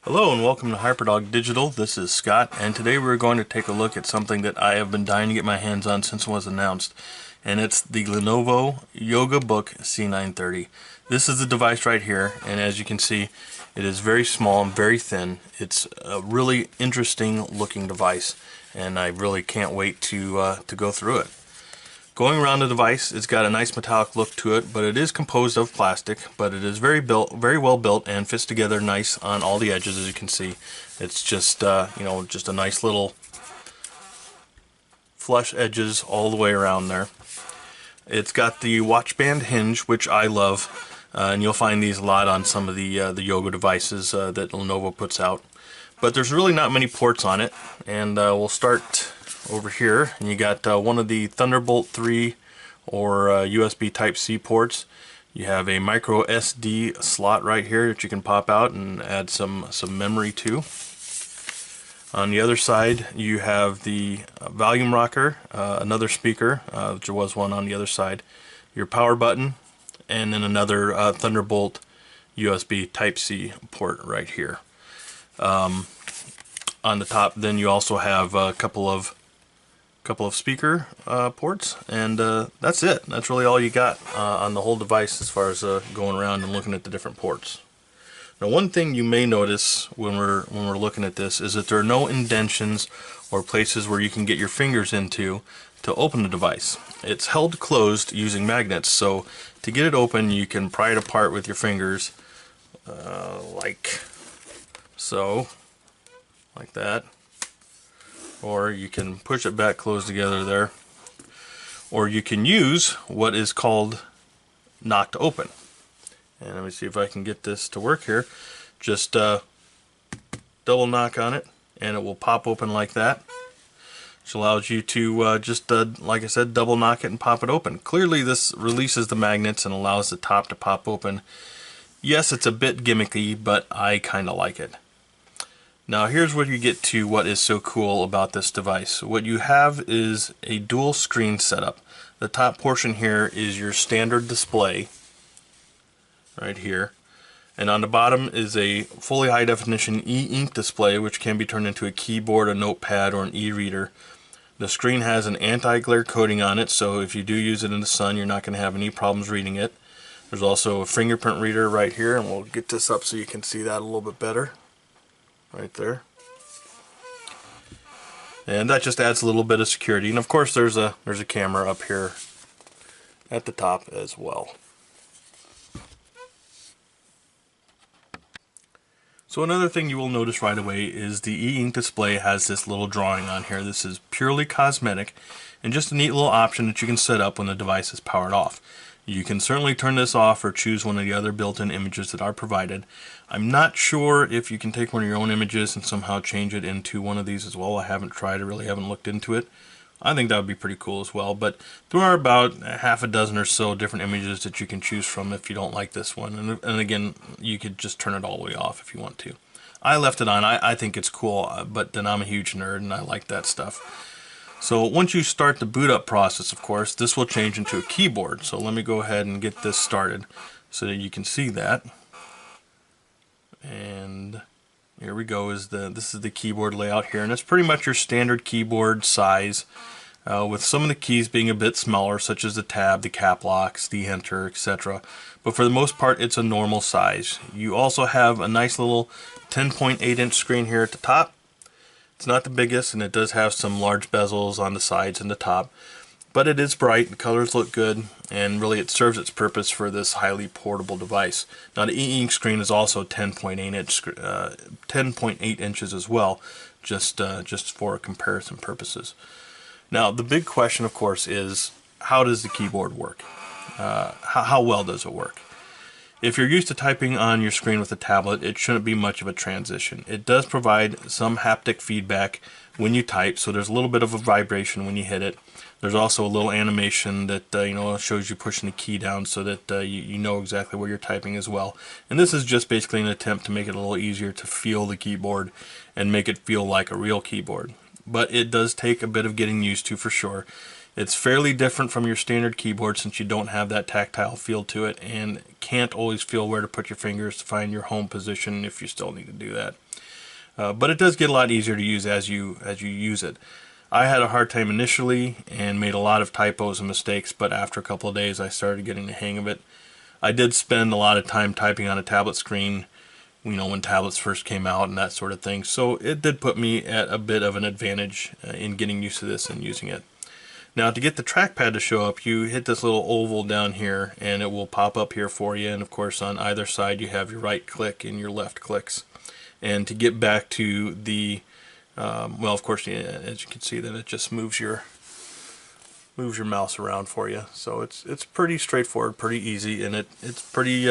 Hello and welcome to HyperDog Digital. This is Scott, and today we're going to take a look at something that I have been dying to get my hands on since it was announced, and it's the Lenovo Yogabook C930. This is the device right here, and as you can see, it is very small and very thin. It's a really interesting looking device, and I really can't wait to go through it. Going around the device, it's got a nice metallic look to it, but it is composed of plastic, but it is very well built and fits together nice on all the edges, as you can see. It's just, just a nice little flush edges all the way around there. It's got the watch band hinge, which I love, and you'll find these a lot on some of the yoga devices that Lenovo puts out. But there's really not many ports on it, and we'll start over here, and you got one of the Thunderbolt 3 or USB Type-C ports. You have a micro SD slot right here that you can pop out and add some memory to. On the other side you have the volume rocker, another speaker, there was one on the other side, your power button, and then another Thunderbolt USB Type-C port right here. On the top then you also have a couple of speaker ports, and that's it. That's really all you got on the whole device as far as going around and looking at the different ports. Now, one thing you may notice when we're looking at this is that there are no indentions or places where you can get your fingers into to open the device. It's held closed using magnets, so to get it open you can pry it apart with your fingers like so, like that. Or you can push it back closed together there, or you can use what is called knock to open. And let me see if I can get this to work here. Just double knock on it and it will pop open like that, which allows you to like I said, double knock it and pop it open. Clearly this releases the magnets and allows the top to pop open. Yes, it's a bit gimmicky, but I kinda like it. Now here's where you get to what is so cool about this device. What you have is a dual screen setup. The top portion here is your standard display right here, and on the bottom is a fully high definition e-ink display, which can be turned into a keyboard, a notepad, or an e-reader. The screen has an anti-glare coating on it, so if you do use it in the sun you're not going to have any problems reading it. There's also a fingerprint reader right here, and we'll get this up so you can see that a little bit better. Right there, and that just adds a little bit of security. And of course there's a camera up here at the top as well. So another thing you will notice right away is the e-ink display has this little drawing on here. This is purely cosmetic and just a neat little option that you can set up when the device is powered off. You can certainly turn this off or choose one of the other built-in images that are provided. I'm not sure if you can take one of your own images and somehow change it into one of these as well. I haven't tried, I really haven't looked into it. I think that would be pretty cool as well, but there are about half a dozen or so different images that you can choose from if you don't like this one. And again, you could just turn it all the way off if you want to. I left it on. I think it's cool, but then I'm a huge nerd and I like that stuff. So once you start the boot up process, of course, this will change into a keyboard. So let me go ahead and get this started so that you can see that. And here we go. This is the keyboard layout here, and it's pretty much your standard keyboard size, with some of the keys being a bit smaller, such as the tab, the cap locks, the enter, etc. But for the most part, it's a normal size. You also have a nice little 10.8-inch screen here at the top. It's not the biggest, and it does have some large bezels on the sides and the top, but it is bright, the colors look good, and really it serves its purpose for this highly portable device. Now the e-ink screen is also 10.8 inches as well, just for comparison purposes. Now the big question, of course, is how does the keyboard work? How well does it work? If you're used to typing on your screen with a tablet, it shouldn't be much of a transition. It does provide some haptic feedback when you type, so there's a little bit of a vibration when you hit it. There's also a little animation that shows you pushing the key down so that you know exactly where you're typing as well. And this is just basically an attempt to make it a little easier to feel the keyboard and make it feel like a real keyboard. But it does take a bit of getting used to for sure. It's fairly different from your standard keyboard since you don't have that tactile feel to it and can't always feel where to put your fingers to find your home position if you still need to do that. But it does get a lot easier to use as you use it. I had a hard time initially and made a lot of typos and mistakes, but after a couple of days I started getting the hang of it. I did spend a lot of time typing on a tablet screen, when tablets first came out and that sort of thing, so it did put me at a bit of an advantage in getting used to this and using it. Now, to get the trackpad to show up, you hit this little oval down here and it will pop up here for you, and of course on either side you have your right click and your left clicks. And to get back to the well, of course, as you can see, then it just moves your mouse around for you. So it's pretty straightforward, pretty easy, and it's pretty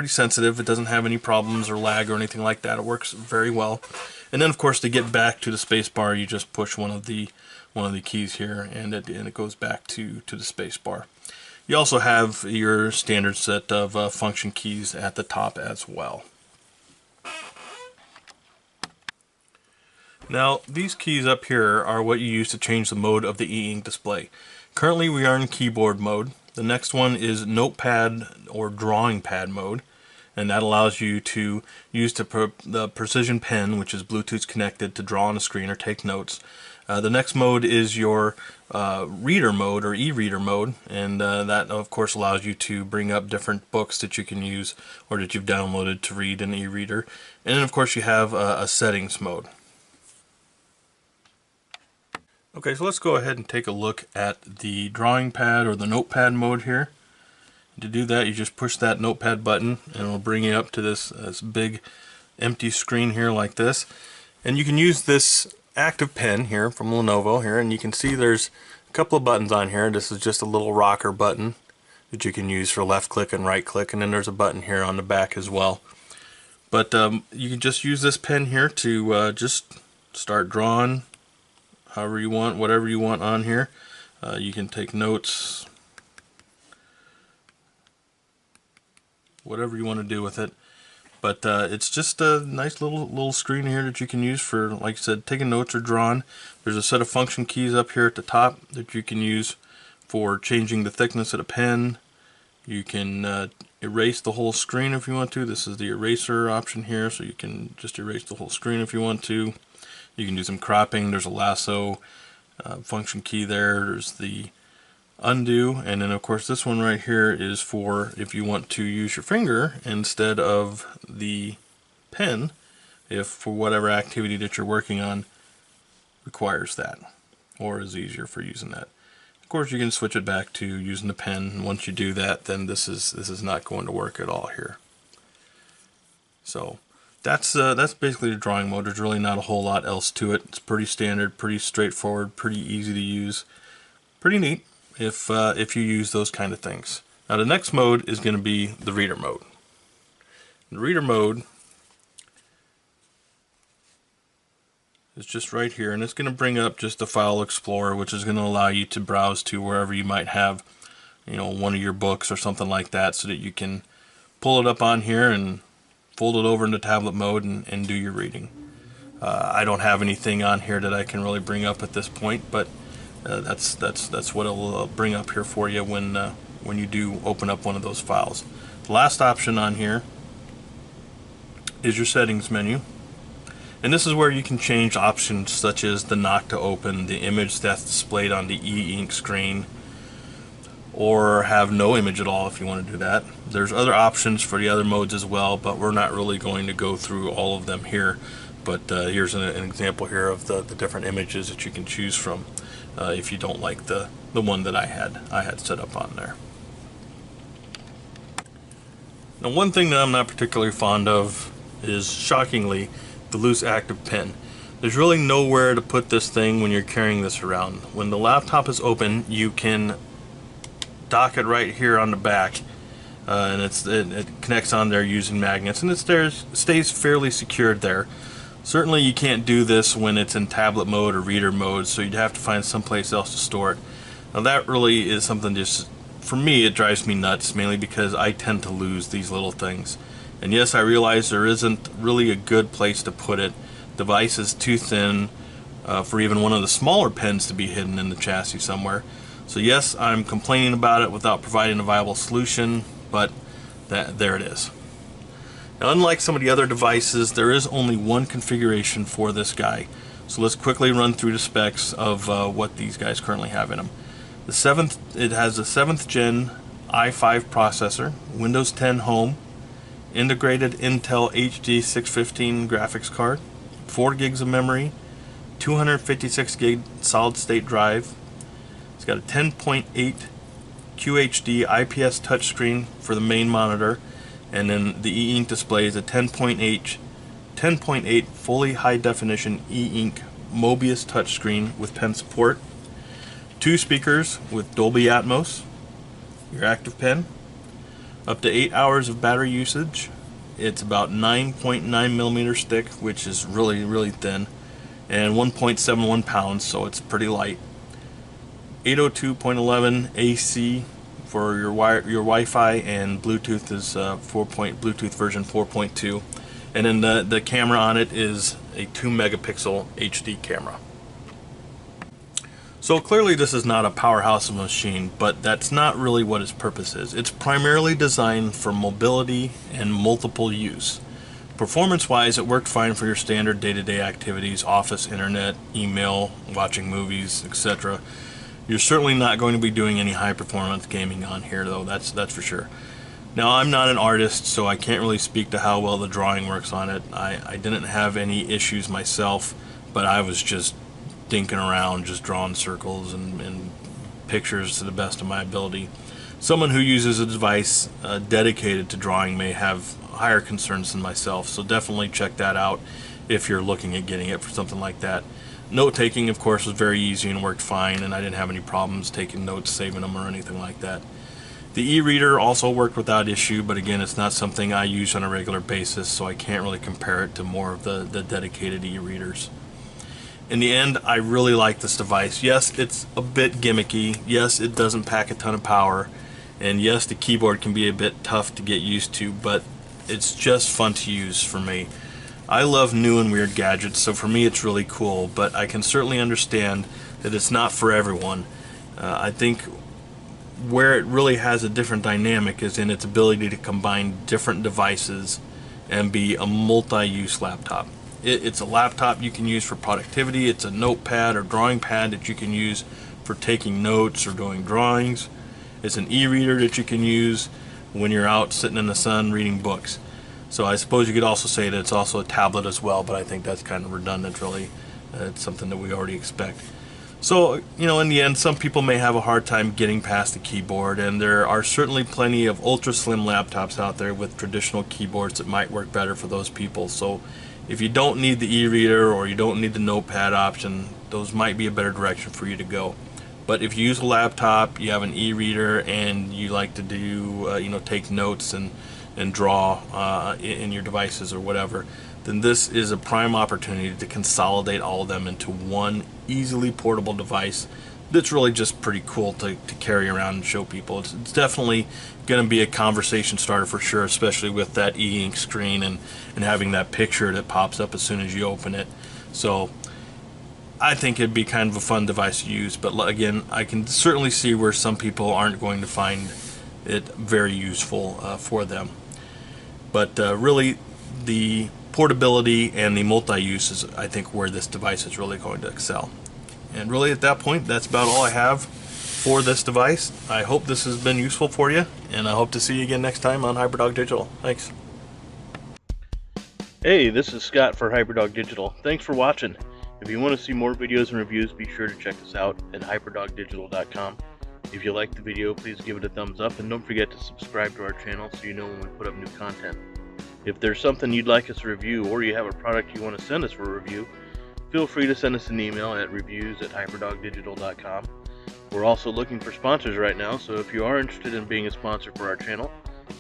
sensitive. It doesn't have any problems or lag or anything like that. It works very well. And then, of course, to get back to the space bar, you just push one of the keys here, and it goes back to the space bar. You also have your standard set of function keys at the top as well. Now, these keys up here are what you use to change the mode of the e-ink display. Currently we are in keyboard mode. The next one is notepad or drawing pad mode, and that allows you to use the precision pen, which is Bluetooth connected, to draw on a screen or take notes. The next mode is your reader mode or e-reader mode, and that of course allows you to bring up different books that you can use or that you've downloaded to read in e-reader. And then of course you have a settings mode. Okay, so let's go ahead and take a look at the drawing pad or the notepad mode here. To do that, you just push that notepad button and it'll bring you up to this big empty screen here like this. And you can use this active pen here from Lenovo here, and you can see there's a couple of buttons on here. This is just a little rocker button that you can use for left click and right click, and then there's a button here on the back as well. But you can just use this pen here to just start drawing however you want, whatever you want on here. You can take notes, whatever you want to do with it. But it's just a nice little screen here that you can use for, like I said, taking notes or drawing. There's a set of function keys up here at the top that you can use for changing the thickness of the pen. You can erase the whole screen if you want to. This is the eraser option here, so you can just erase the whole screen if you want to. You can do some cropping. There's a lasso function key there. There's the undo, and then of course this one right here is for if you want to use your finger instead of the pen, if for whatever activity that you're working on requires that or is easier for using that. Of course you can switch it back to using the pen, and once you do that, then this is not going to work at all here. So that's basically the drawing mode. There's really not a whole lot else to it. It's pretty standard, pretty straightforward, pretty easy to use, pretty neat if you use those kind of things. Now the next mode is going to be the reader mode. The reader mode is just right here, and it's going to bring up just the file explorer, which is going to allow you to browse to wherever you might have, one of your books or something like that, so that you can pull it up on here and fold it over into tablet mode and do your reading. I don't have anything on here that I can really bring up at this point, but that's what it will bring up here for you when you do open up one of those files. The last option on here is your settings menu, and this is where you can change options such as the knock to open, the image that's displayed on the e-ink screen, or have no image at all if you want to do that. There's other options for the other modes as well, but we're not really going to go through all of them here. But here's an example here of the different images that you can choose from if you don't like the one that I had set up on there. Now, one thing that I'm not particularly fond of is, shockingly, the loose active pen. There's really nowhere to put this thing when you're carrying this around. When the laptop is open, you can dock it right here on the back, and it connects on there using magnets, and it stays fairly secured there. Certainly you can't do this when it's in tablet mode or reader mode, so you'd have to find someplace else to store it. Now that really is something just, for me, it drives me nuts, mainly because I tend to lose these little things. And yes, I realize there isn't really a good place to put it. The device is too thin for even one of the smaller pens to be hidden in the chassis somewhere. So yes, I'm complaining about it without providing a viable solution, but there it is. Now, unlike some of the other devices, there is only one configuration for this guy. So let's quickly run through the specs of what these guys currently have in them. It has a 7th gen i5 processor, Windows 10 Home, integrated Intel HD 615 graphics card, 4 gigs of memory, 256 gig solid state drive. It's got a 10.8 QHD IPS touchscreen for the main monitor, and then the e-ink display is a 10.8 fully high definition e-ink Mobius touchscreen with pen support, 2 speakers with Dolby Atmos, your active pen, up to 8 hours of battery usage. It's about 9.9 millimeters thick, which is really thin, and 1.71 pounds, so it's pretty light. 802.11 AC for your Wi-Fi, and Bluetooth is Bluetooth version 4.2, and then the camera on it is a 2 megapixel HD camera. So clearly this is not a powerhouse of a machine, but that's not really what its purpose is. It's primarily designed for mobility and multiple use. Performance-wise, it worked fine for your standard day-to-day activities, office, internet, email, watching movies, etc. You're certainly not going to be doing any high-performance gaming on here, though, that's for sure. Now, I'm not an artist, so I can't really speak to how well the drawing works on it. I didn't have any issues myself, but I was just dinking around, just drawing circles and pictures to the best of my ability. Someone who uses a device dedicated to drawing may have higher concerns than myself, so definitely check that out if you're looking at getting it for something like that. Note taking, of course, was very easy and worked fine, and I didn't have any problems taking notes, saving them, or anything like that. The e-reader also worked without issue, but again, it's not something I use on a regular basis, so I can't really compare it to more of the dedicated e-readers. In the end, I really like this device. Yes, it's a bit gimmicky. Yes, it doesn't pack a ton of power. And yes, the keyboard can be a bit tough to get used to, but it's just fun to use for me. I love new and weird gadgets, so for me it's really cool, but I can certainly understand that it's not for everyone. I think where it really has a different dynamic is in its ability to combine different devices and be a multi-use laptop. It's a laptop you can use for productivity. It's a notepad or drawing pad that you can use for taking notes or doing drawings. It's an e-reader that you can use when you're out sitting in the sun reading books. So I suppose you could also say that it's also a tablet as well, but I think that's kind of redundant, really. It's something that we already expect. So, you know, in the end, some people may have a hard time getting past the keyboard, and there are certainly plenty of ultra slim laptops out there with traditional keyboards that might work better for those people. So if you don't need the e-reader or you don't need the notepad option, those might be a better direction for you to go. But if you use a laptop, you have an e-reader, and you like to do, take notes and draw in your devices or whatever, then this is a prime opportunity to consolidate all of them into one easily portable device that's really just pretty cool to carry around and show people. It's definitely going to be a conversation starter for sure, especially with that e-ink screen and having that picture that pops up as soon as you open it. So I think it'd be kind of a fun device to use, but again, I can certainly see where some people aren't going to find it very useful for them. But really, the portability and the multi-use is, I think, where this device is really going to excel. And really, at that point, that's about all I have for this device. I hope this has been useful for you, and I hope to see you again next time on HyperDog Digital. Thanks. Hey, this is Scott for HyperDog Digital. Thanks for watching. If you want to see more videos and reviews, be sure to check us out at hyperdogdigital.com. If you liked the video, please give it a thumbs up, and don't forget to subscribe to our channel so you know when we put up new content. If there's something you'd like us to review, or you have a product you want to send us for a review, feel free to send us an email at reviews@hyperdogdigital.com. We're also looking for sponsors right now, so if you are interested in being a sponsor for our channel,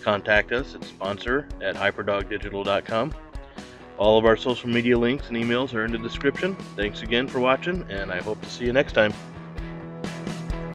contact us at sponsor@hyperdogdigital.com. All of our social media links and emails are in the description. Thanks again for watching, and I hope to see you next time.